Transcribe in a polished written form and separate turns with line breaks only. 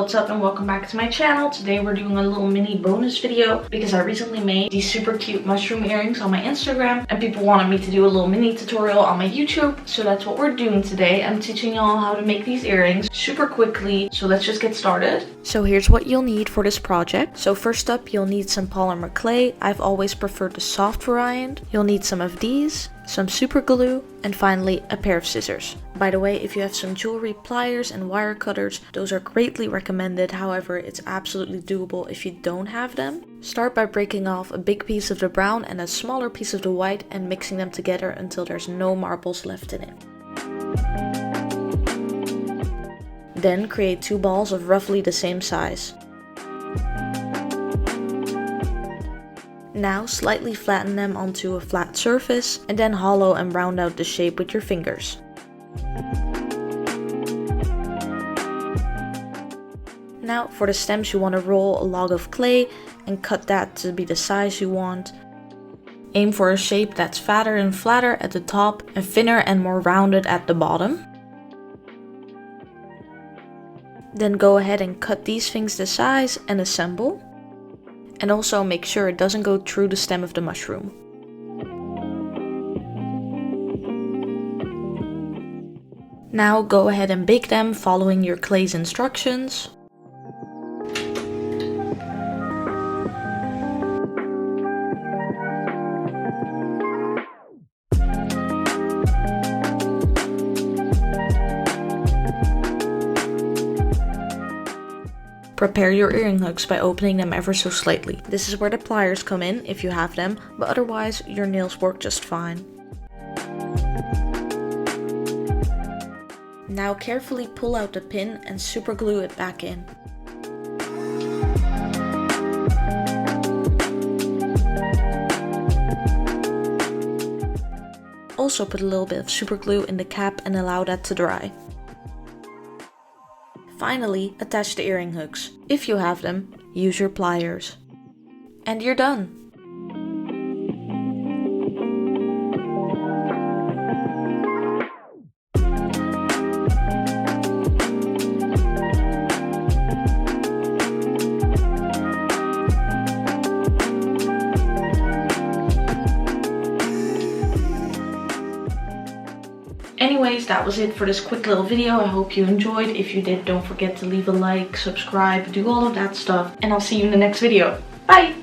what's up and welcome back to my channel. Today we're doing a little mini bonus video because I recently made these super cute mushroom earrings on my Instagram and people wanted me to do a little mini tutorial on my YouTube. So that's what we're doing today. I'm teaching y'all how to make these earrings super quickly. So let's just get started. So here's what you'll need for this project. So first up, you'll need some polymer clay. I've always preferred the soft variant. You'll need some of these, some super glue, and finally a pair of scissors. By the way, if you have some jewelry pliers and wire cutters, those are greatly recommended. However, it's absolutely doable if you don't have them. Start by breaking off a big piece of the brown and a smaller piece of the white and mixing them together until there's no marbles left in it. Then create two balls of roughly the same size. Now slightly flatten them onto a flat surface and then hollow and round out the shape with your fingers. Now for the stems, you want to roll a log of clay and cut that to be the size you want. Aim for a shape that's fatter and flatter at the top and thinner and more rounded at the bottom. Then go ahead and cut these things to size and assemble. And also make sure it doesn't go through the stem of the mushroom. Now go ahead and bake them following your clay's instructions. Prepare your earring hooks by opening them ever so slightly. This is where the pliers come in if you have them, but otherwise your nails work just fine. Now carefully pull out the pin and super glue it back in. Also put a little bit of super glue in the cap and allow that to dry. Finally, attach the earring hooks. If you have them, use your pliers. And you're done! Anyways, that was it for this quick little video. I hope you enjoyed. If you did, don't forget to leave a like, subscribe, do all of that stuff. And I'll see you in the next video. Bye!